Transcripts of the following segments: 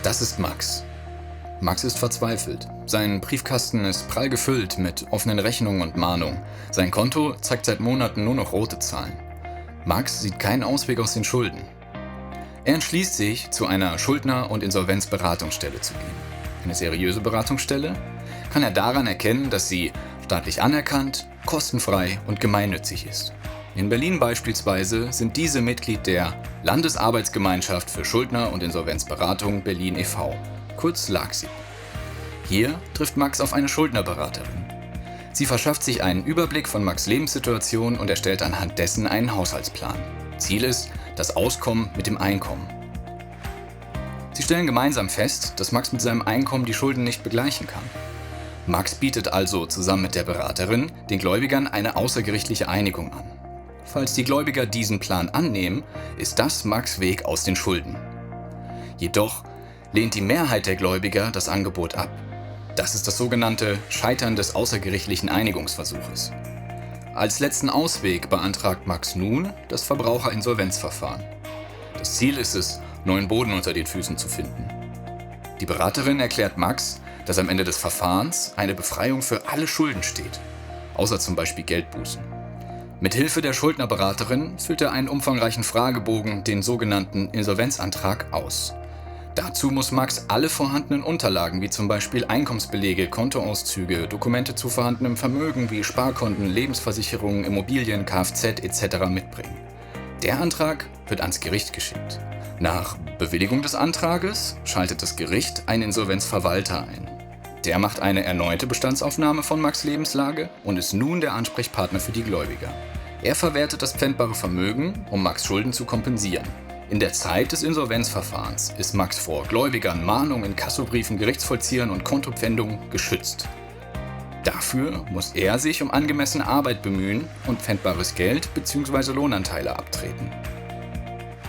Das ist Max. Max ist verzweifelt. Sein Briefkasten ist prall gefüllt mit offenen Rechnungen und Mahnungen. Sein Konto zeigt seit Monaten nur noch rote Zahlen. Max sieht keinen Ausweg aus den Schulden. Er entschließt sich, zu einer Schuldner- und Insolvenzberatungsstelle zu gehen. Eine seriöse Beratungsstelle kann er daran erkennen, dass sie staatlich anerkannt, kostenfrei und gemeinnützig ist. In Berlin beispielsweise sind diese Mitglied der Landesarbeitsgemeinschaft für Schuldner- und Insolvenzberatung Berlin e.V., kurz LAGSI. Hier trifft Max auf eine Schuldnerberaterin. Sie verschafft sich einen Überblick von Max' Lebenssituation und erstellt anhand dessen einen Haushaltsplan. Ziel ist das Auskommen mit dem Einkommen. Sie stellen gemeinsam fest, dass Max mit seinem Einkommen die Schulden nicht begleichen kann. Max bietet also zusammen mit der Beraterin den Gläubigern eine außergerichtliche Einigung an. Falls die Gläubiger diesen Plan annehmen, ist das Max' Weg aus den Schulden. Jedoch lehnt die Mehrheit der Gläubiger das Angebot ab. Das ist das sogenannte Scheitern des außergerichtlichen Einigungsversuches. Als letzten Ausweg beantragt Max nun das Verbraucherinsolvenzverfahren. Das Ziel ist es, neuen Boden unter den Füßen zu finden. Die Beraterin erklärt Max, dass am Ende des Verfahrens eine Befreiung für alle Schulden steht, außer zum Beispiel Geldbußen. Mithilfe der Schuldnerberaterin füllt er einen umfangreichen Fragebogen, den sogenannten Insolvenzantrag, aus. Dazu muss Max alle vorhandenen Unterlagen wie zum Beispiel Einkommensbelege, Kontoauszüge, Dokumente zu vorhandenem Vermögen wie Sparkonten, Lebensversicherungen, Immobilien, Kfz etc. mitbringen. Der Antrag wird ans Gericht geschickt. Nach Bewilligung des Antrages schaltet das Gericht einen Insolvenzverwalter ein. Der macht eine erneute Bestandsaufnahme von Max' Lebenslage und ist nun der Ansprechpartner für die Gläubiger. Er verwertet das pfändbare Vermögen, um Max' Schulden zu kompensieren. In der Zeit des Insolvenzverfahrens ist Max vor Gläubigern, Mahnungen, Inkassobriefen, Gerichtsvollziehern und Kontopfändungen geschützt. Dafür muss er sich um angemessene Arbeit bemühen und pfändbares Geld bzw. Lohnanteile abtreten.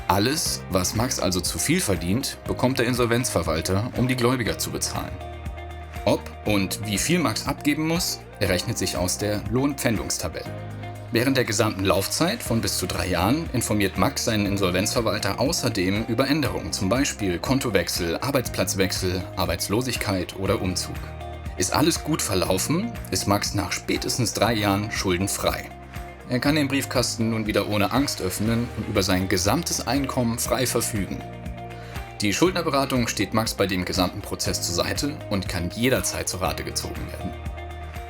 Alles, was Max also zu viel verdient, bekommt der Insolvenzverwalter, um die Gläubiger zu bezahlen. Ob und wie viel Max abgeben muss, errechnet sich aus der Lohnpfändungstabelle. Während der gesamten Laufzeit von bis zu 3 Jahren informiert Max seinen Insolvenzverwalter außerdem über Änderungen, zum Beispiel Kontowechsel, Arbeitsplatzwechsel, Arbeitslosigkeit oder Umzug. Ist alles gut verlaufen, ist Max nach spätestens 3 Jahren schuldenfrei. Er kann den Briefkasten nun wieder ohne Angst öffnen und über sein gesamtes Einkommen frei verfügen. Die Schuldnerberatung steht Max bei dem gesamten Prozess zur Seite und kann jederzeit zur Rate gezogen werden.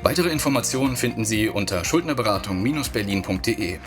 Weitere Informationen finden Sie unter schuldnerberatung-berlin.de.